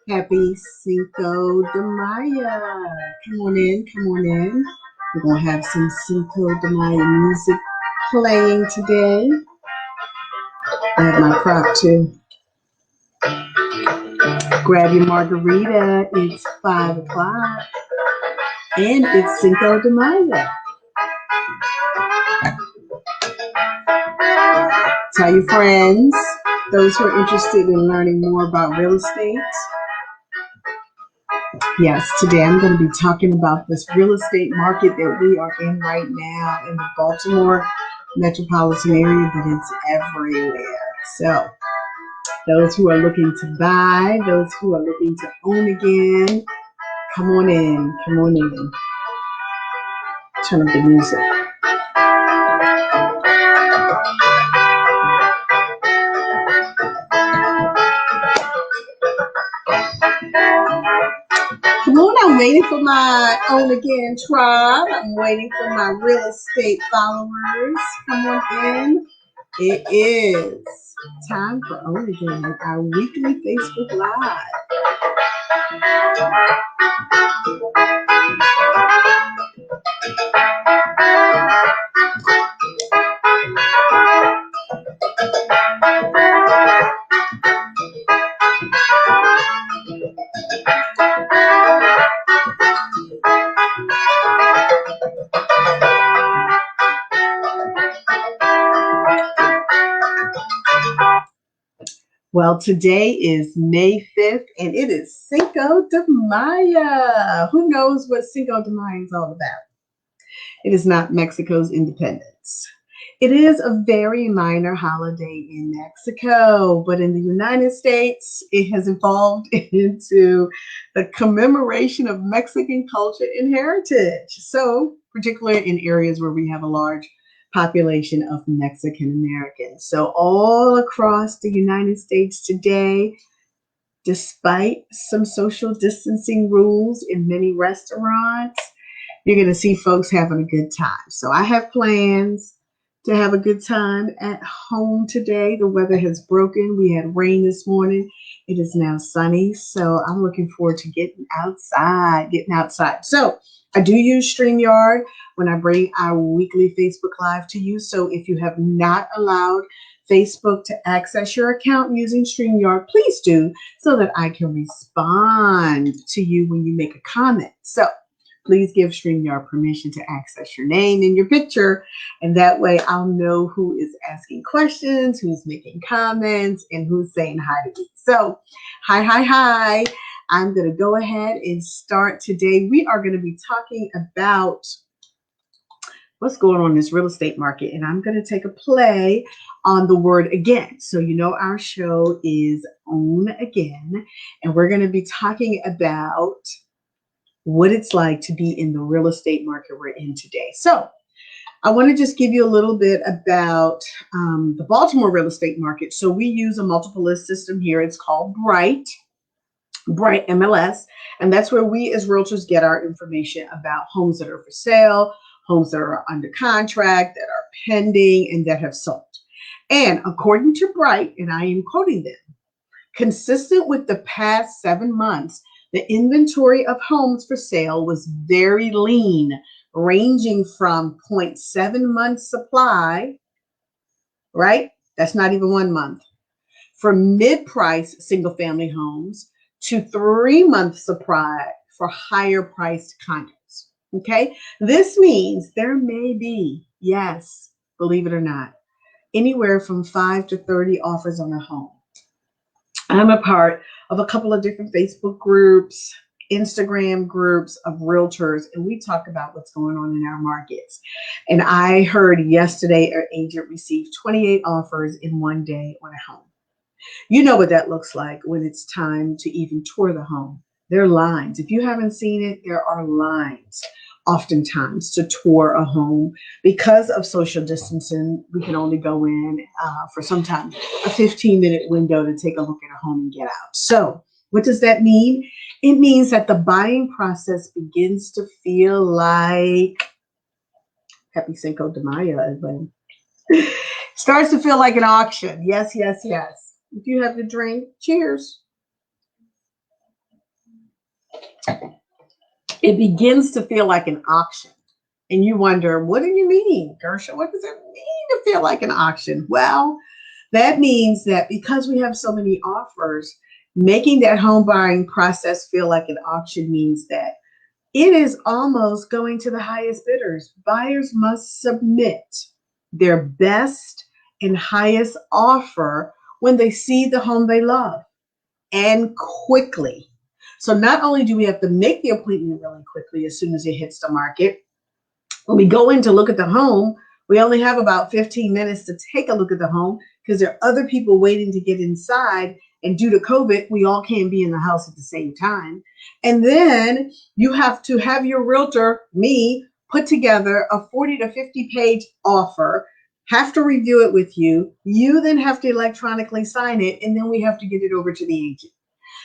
Happy Cinco de Mayo. Come on in, come on in. We're going to have some Cinco de Mayo music playing today. I have my prop too. Grab your margarita. It's 5 o'clock. And it's Cinco de Mayo. Tell your friends, those who are interested in learning more about real estate. Yes, today I'm going to be talking about this real estate market that we are in right now in the Baltimore metropolitan area, but it's everywhere. So those who are looking to buy, those who are looking to own again, come on in, come on in. Turn up the music. Come on, I'm waiting for my Own Again tribe. I'm waiting for my real estate followers. Come on in. It is time for Own Again, our weekly Facebook Live. Well, today is May 5th, and it is Cinco de Mayo. Who knows what Cinco de Mayo is all about? It is not Mexico's independence. It is a very minor holiday in Mexico, but in the United States, it has evolved into the commemoration of Mexican culture and heritage. So, particularly in areas where we have a large population of Mexican Americans. So all across the United States today, despite some social distancing rules in many restaurants, you're going to see folks having a good time. So I have plans to have a good time at home today. The weather has broken. We had rain this morning. It is now sunny. So I'm looking forward to getting outside. So I do use StreamYard when I bring our weekly Facebook Live to you. So if you have not allowed Facebook to access your account using StreamYard, please do, so that I can respond to you when you make a comment. So please give StreamYard permission to access your name and your picture, and that way I'll know who is asking questions, who's making comments, and who's saying hi to me. So hi. I'm going to go ahead and start today. We are going to be talking about what's going on in this real estate market, and I'm going to take a play on the word again. So you know our show is Own Again, and we're going to be talking about what it's like to be in the real estate market we're in today. So I want to just give you a little bit about the Baltimore real estate market. So we use a multiple list system here. It's called Bright MLS, and that's where we as realtors get our information about homes that are for sale, homes that are under contract, that are pending, and that have sold. And according to Bright, and I am quoting them, consistent with the past 7 months, the inventory of homes for sale was very lean, ranging from 0.7 months supply, right? That's not even 1 month, for mid-price single-family homes to 3 month supply for higher priced condos. Okay, this means there may be, yes, believe it or not, anywhere from 5 to 30 offers on a home. I'm a part of a couple of different Facebook groups, Instagram groups of realtors, and we talk about what's going on in our markets. And I heard yesterday an agent received 28 offers in 1 day on a home. You know what that looks like when it's time to even tour the home. There are lines. If you haven't seen it, there are lines oftentimes to tour a home. Because of social distancing, we can only go in for sometimes a 15-minute window to take a look at a home and get out. So what does that mean? It means that the buying process begins to feel like Happy Cinco de Mayo, everybody. Starts to feel like an auction. Yes, yes, yes. If you have to drink, cheers. It begins to feel like an auction. And you wonder, what do you mean, Gersha? What does it mean to feel like an auction? Well, that means that because we have so many offers, making that home buying process feel like an auction means that it is almost going to the highest bidders. Buyers must submit their best and highest offer when they see the home they love, and quickly. So not only do we have to make the appointment really quickly as soon as it hits the market, when we go in to look at the home, we only have about 15 minutes to take a look at the home because there are other people waiting to get inside. And due to COVID, we all can't be in the house at the same time. And then you have to have your realtor, me, put together a 40 to 50 page offer, have to review it with you. You then have to electronically sign it, and then we have to get it over to the agent.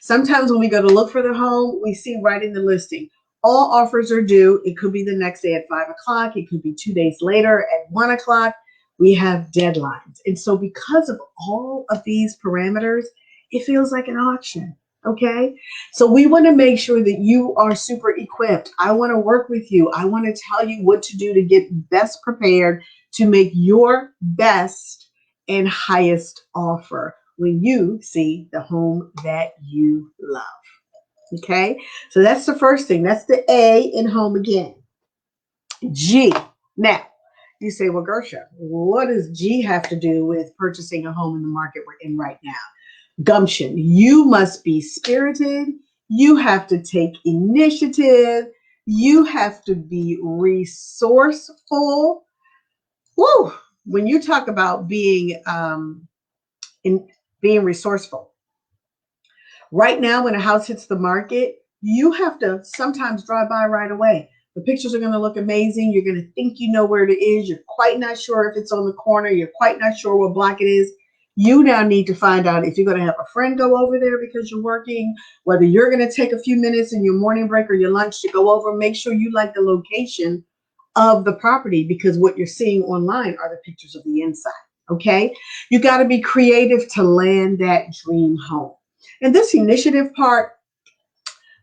Sometimes when we go to look for the home, we see right in the listing, all offers are due. It could be the next day at 5 o'clock. It could be 2 days later at 1 o'clock. We have deadlines. And so because of all of these parameters, it feels like an auction. Okay. So we want to make sure that you are super equipped. I want to work with you. I want to tell you what to do to get best prepared to make your best and highest offer when you see the home that you love. Okay, so that's the first thing. That's the A in home again. G. Now, you say, well, Gersha, what does G have to do with purchasing a home in the market we're in right now? Gumption. You must be spirited. You have to take initiative. You have to be resourceful. Woo! When you talk about being resourceful, right now, when a house hits the market, you have to sometimes drive by right away. The pictures are going to look amazing. You're going to think you know where it is. You're quite not sure if it's on the corner. You're quite not sure what block it is. You now need to find out if you're going to have a friend go over there because you're working, whether you're going to take a few minutes in your morning break or your lunch to go over. Make sure you like the location of the property, because what you're seeing online are the pictures of the inside. Okay, you got to be creative to land that dream home. And this initiative part,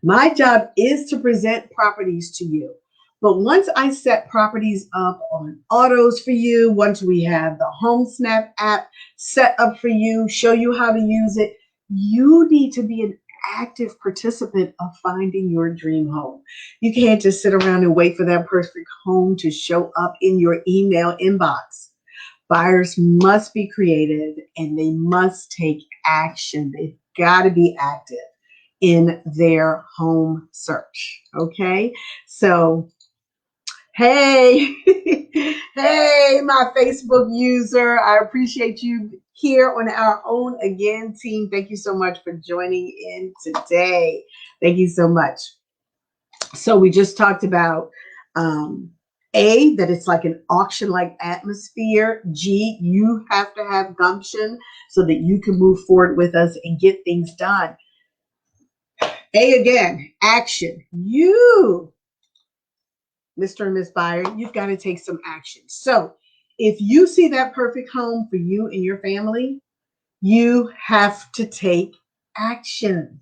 my job is to present properties to you. But once I set properties up on autos for you, once we have the HomeSnap app set up for you, show you how to use it, you need to be an active participant of finding your dream home. You can't just sit around and wait for that perfect home to show up in your email inbox. Buyers must be creative and they must take action. They've got to be active in their home search. Okay, so hey, hey, my Facebook user, I appreciate you here on our Own Again team. Thank you so much for joining in today. Thank you so much. So we just talked about A, that it's like an auction-like atmosphere. G, you have to have gumption so that you can move forward with us and get things done. A again, action. You, Mr. and Miss Buyer, you've got to take some action. So if you see that perfect home for you and your family, you have to take action.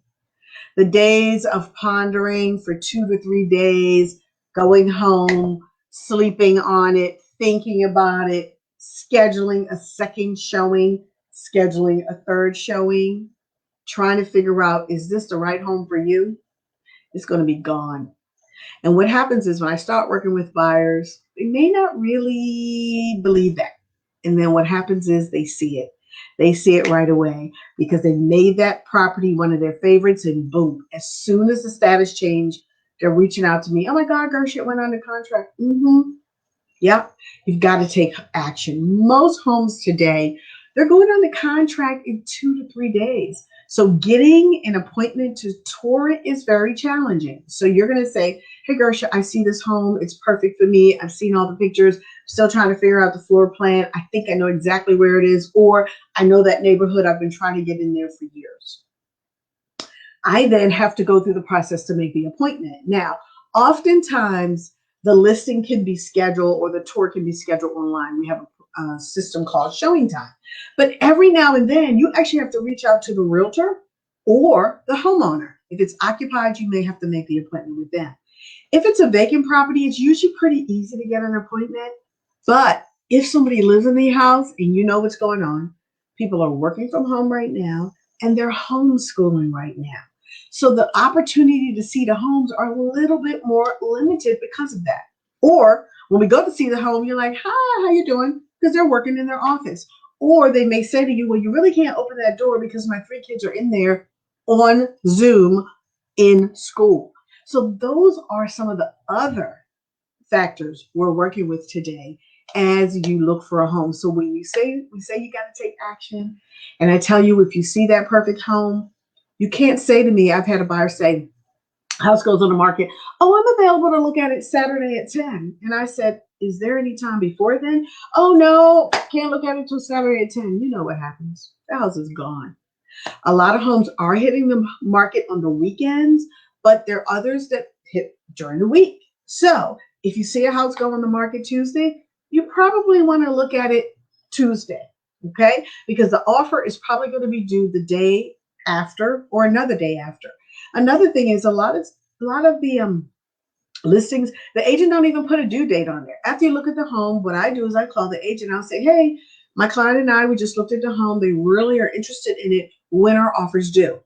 The days of pondering for 2 to 3 days, going home, sleeping on it, thinking about it, scheduling a second showing, scheduling a third showing, trying to figure out, is this the right home for you? It's going to be gone. And what happens is when I start working with buyers, they may not really believe that. And then what happens is they see it. They see it right away because they made that property one of their favorites, and boom, as soon as the status changed, they're reaching out to me. Oh my God, Gersha, it went under contract. Yep, you've got to take action. Most homes today, they're going under contract in 2 to 3 days. So getting an appointment to tour it is very challenging. So you're going to say, hey, Gersha, I see this home. It's perfect for me. I've seen all the pictures. Still trying to figure out the floor plan. I think I know exactly where it is, or I know that neighborhood. I've been trying to get in there for years. I then have to go through the process to make the appointment. Now, oftentimes the listing can be scheduled or the tour can be scheduled online. We have a system called Showing Time. But every now and then you actually have to reach out to the realtor or the homeowner. If it's occupied, you may have to make the appointment with them. If it's a vacant property, it's usually pretty easy to get an appointment. But if somebody lives in the house and you know what's going on, people are working from home right now and they're homeschooling right now. So the opportunity to see the homes are a little bit more limited because of that. Or when we go to see the home, you're like, hi, how you doing? Because they're working in their office. Or they may say to you, well, you really can't open that door because my 3 kids are in there on Zoom in school. So those are some of the other factors we're working with today as you look for a home. So when we say you got to take action, and I tell you, if you see that perfect home, you can't say to me, I've had a buyer say, house goes on the market, oh, I'm available to look at it Saturday at 10. And I said, is there any time before then? Oh, no, can't look at it till Saturday at 10. You know what happens. The house is gone. A lot of homes are hitting the market on the weekends, but there are others that hit during the week. So if you see a house go on the market Tuesday, you probably want to look at it Tuesday, okay? Because the offer is probably going to be due the day after or another day after. Another thing is a lot of the listings, the agent don't even put a due date on there. After you look at the home, what I do is I call the agent. I'll say, hey, my client and I, we just looked at the home. They really are interested in it. When are offers due?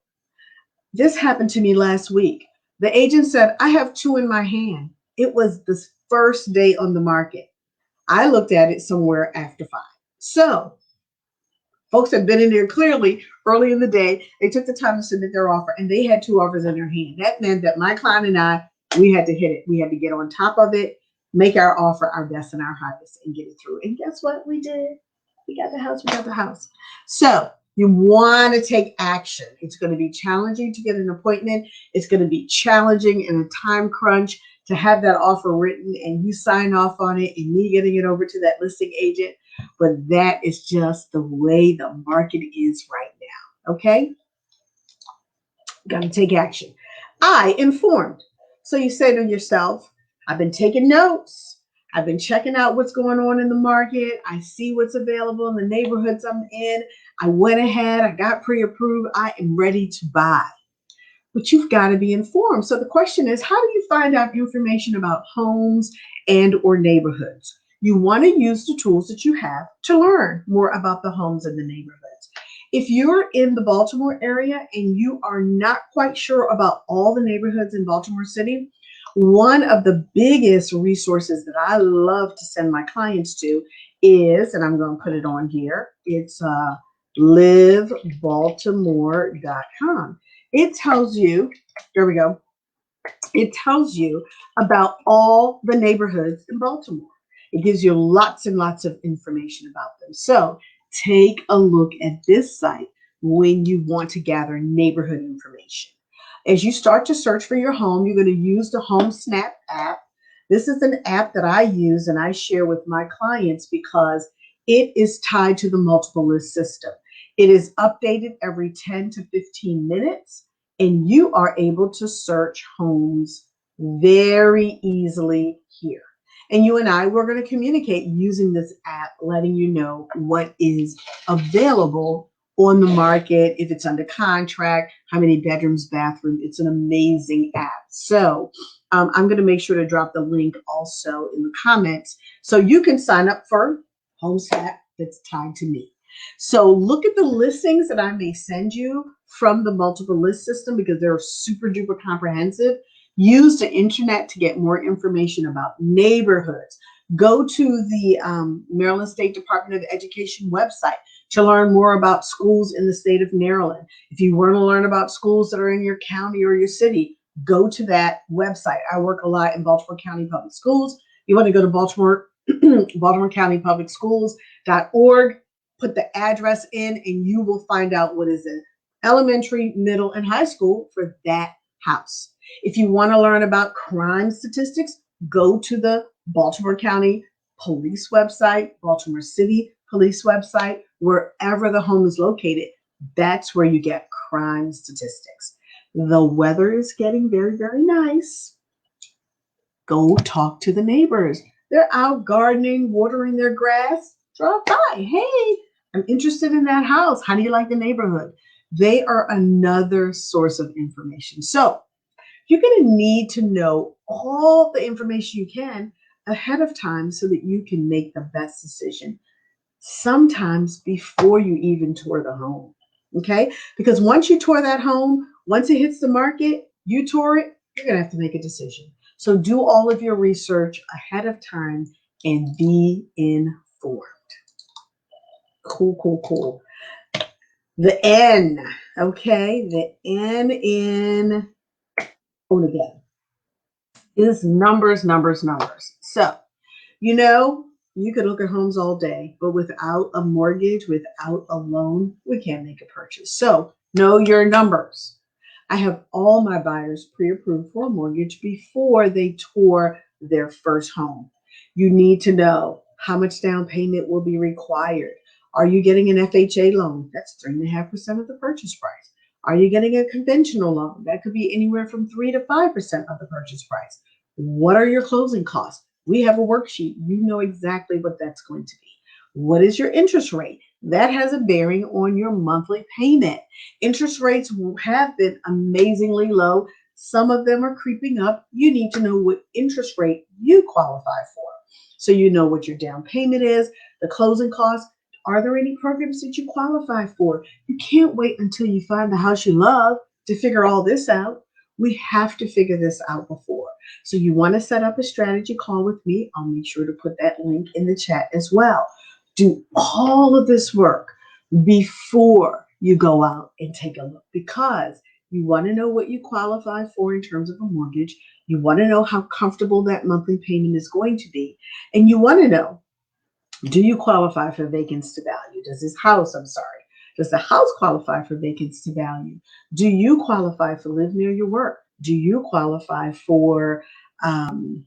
This happened to me last week. The agent said, I have 2 in my hand. It was the first day on the market. I looked at it somewhere after 5. So folks have been in there clearly early in the day. They took the time to submit their offer and they had 2 offers in their hand. That meant that my client and I, we had to hit it. We had to get on top of it, make our offer our best and our highest and get it through. And guess what we did? We got the house. We got the house. So you want to take action. It's going to be challenging to get an appointment. It's going to be challenging in a time crunch to have that offer written and you sign off on it and me getting it over to that listing agent. But that is just the way the market is right now. Okay? Got to take action. I informed. So you say to yourself, I've been taking notes. I've been checking out what's going on in the market. I see what's available in the neighborhoods I'm in. I went ahead. I got pre-approved. I am ready to buy. But you've got to be informed. So the question is, how do you find out information about homes and or neighborhoods? You want to use the tools that you have to learn more about the homes and the neighborhoods. If you're in the Baltimore area and you are not quite sure about all the neighborhoods in Baltimore City, one of the biggest resources that I love to send my clients to is, and I'm going to put it on here, it's livebaltimore.com. It tells you, there we go, it tells you about all the neighborhoods in Baltimore. It gives you lots and lots of information about them. So take a look at this site when you want to gather neighborhood information. As you start to search for your home, you're going to use the HomeSnap app. This is an app that I use and I share with my clients because it is tied to the multiple list system. It is updated every 10 to 15 minutes, and you are able to search homes very easily here. And you and I, we're going to communicate using this app, letting you know what is available on the market, if it's under contract, how many bedrooms, bathrooms. It's an amazing app. So I'm going to make sure to drop the link also in the comments so you can sign up for HomeSnap that's tied to me. So look at the listings that I may send you from the multiple list system because they're super duper comprehensive. Use the internet to get more information about neighborhoods. Go to the Maryland State Department of Education website to learn more about schools in the state of Maryland. If you want to learn about schools that are in your county or your city, go to that website. I work a lot in Baltimore County Public Schools. You want to go to Baltimore County Public Schools.org, put the address in, and you will find out what is in elementary, middle, and high school for that house. If you want to learn about crime statistics, go to the Baltimore County Police website, Baltimore City Police website, wherever the home is located. That's where you get crime statistics. The weather is getting very, very nice. Go talk to the neighbors. They're out gardening, watering their grass. Drop by. Hey, I'm interested in that house. How do you like the neighborhood? They are another source of information. So you're going to need to know all the information you can ahead of time so that you can make the best decision, sometimes before you even tour the home. Okay? Because once you tour that home, once it hits the market, you tour it, you're going to have to make a decision. So do all of your research ahead of time and be informed. Cool, cool, cool. The N, okay? The N in own again is numbers, numbers, numbers. So, you could look at homes all day, but without a mortgage, without a loan, we can't make a purchase. So know your numbers. I have all my buyers pre-approved for a mortgage before they tour their first home. You need to know how much down payment will be required. Are you getting an FHA loan? That's 3.5% of the purchase price. Are you getting a conventional loan? That could be anywhere from 3 to 5% of the purchase price. What are your closing costs? We have a worksheet. You know exactly what that's going to be. What is your interest rate? That has a bearing on your monthly payment. Interest rates have been amazingly low. Some of them are creeping up. You need to know what interest rate you qualify for. So you know what your down payment is, the closing costs. Are there any programs that you qualify for? You can't wait until you find the house you love to figure all this out. We have to figure this out before. So you want to set up a strategy call with me. I'll make sure to put that link in the chat as well. Do all of this work before you go out and take a look, because you want to know what you qualify for in terms of a mortgage. You want to know how comfortable that monthly payment is going to be. And you want to know, do you qualify for vacants to value? Does the house qualify for vacants to value? Do you qualify for live near your work? Do you qualify for, live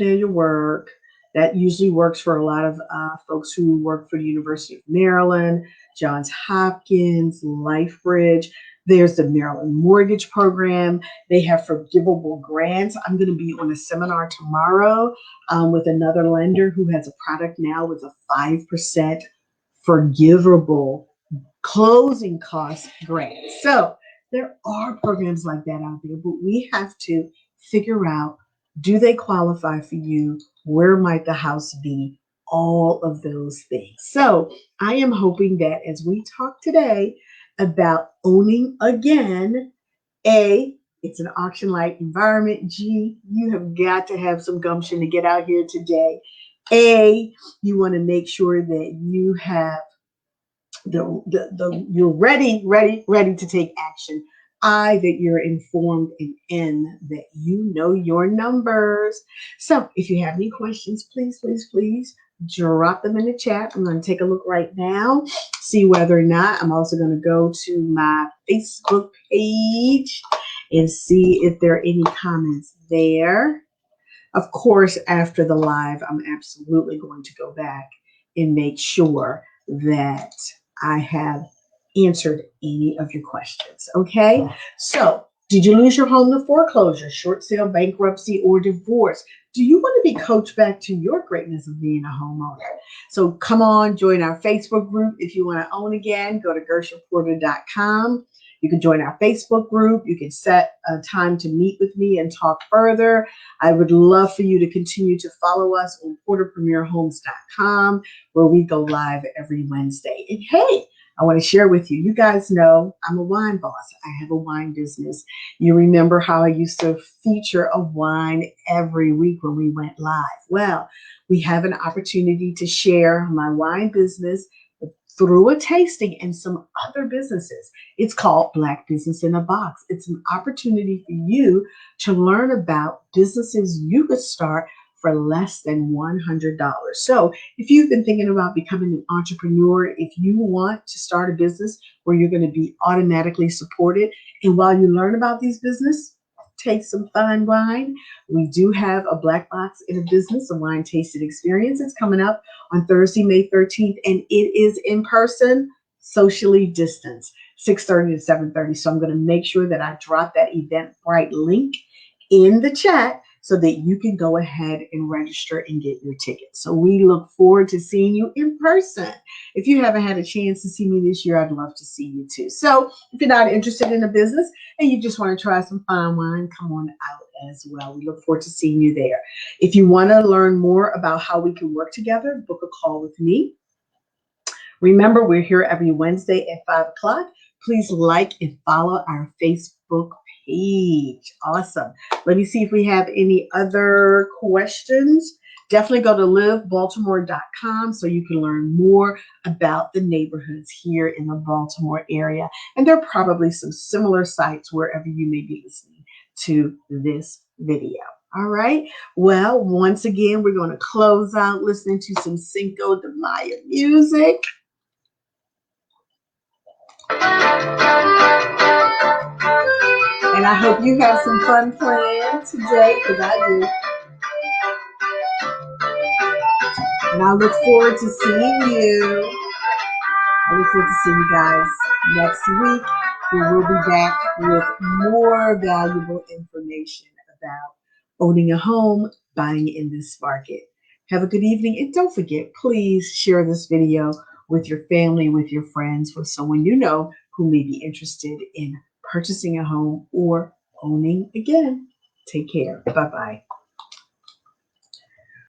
near your work? That usually works for a lot of folks who work for the University of Maryland, Johns Hopkins, LifeBridge. There's the Maryland Mortgage Program. They have forgivable grants. I'm going to be on a seminar tomorrow with another lender who has a product now with a 5% forgivable closing cost grant. So there are programs like that out there, but we have to figure out, do they qualify for you? Where might the house be? All of those things. So I am hoping that as we talk today about owning again, A, it's an auction-like environment. G, you have got to have some gumption to get out here today. A, you want to make sure that you have you're ready to take action. I, that you're informed, and N, that you know your numbers. So if you have any questions, please drop them in the chat. I'm going to take a look right now, see whether or not. I'm also going to go to my Facebook page and see if there are any comments there. Of course, after the live, I'm absolutely going to go back and make sure that I have answered any of your questions. Okay, so did you lose your home to foreclosure, short sale, bankruptcy, or divorce? Do you want to be coached back to your greatness of being a homeowner? So come on, join our Facebook group. If you want to own again, go to GershaPorter.com. You can join our Facebook group. You can set a time to meet with me and talk further. I would love for you to continue to follow us on PorterPremierHomes.com, where we go live every Wednesday. And hey, I want to share with you, you guys know I'm a wine boss. I have a wine business. You remember how I used to feature a wine every week when we went live? Well, we have an opportunity to share my wine business through a tasting and some other businesses. It's called Black Business in a Box. It's an opportunity for you to learn about businesses you could start for less than $100. So if you've been thinking about becoming an entrepreneur, if you want to start a business where you're going to be automatically supported, and while you learn about these businesses, take some fine wine. We do have a Black Box in a Business, a wine tasting experience. It's coming up on Thursday, May 13th, and it is in person, socially distanced. 6:30 to 7:30. So I'm going to make sure that I drop that Eventbrite link in the chat so that you can go ahead and register and get your tickets. So we look forward to seeing you in person. If you haven't had a chance to see me this year, I'd love to see you too. So if you're not interested in a business and you just want to try some fine wine, come on out as well. We look forward to seeing you there. If you want to learn more about how we can work together, book a call with me. Remember, we're here every Wednesday at 5 o'clock. Please like and follow our Facebook page. Awesome. Let me see if we have any other questions. Definitely go to livebaltimore.com so you can learn more about the neighborhoods here in the Baltimore area. And there are probably some similar sites wherever you may be listening to this video. All right. Well, once again, we're going to close out listening to some Cinco de Mayo music. And I hope you have some fun planned today, because I do. And I look forward to seeing you. I look forward to seeing you guys next week. We will be back with more valuable information about owning a home, buying in this market. Have a good evening. And don't forget, please share this video with your family, with your friends, with someone you know who may be interested in purchasing a home or owning again. Take care. Bye-bye.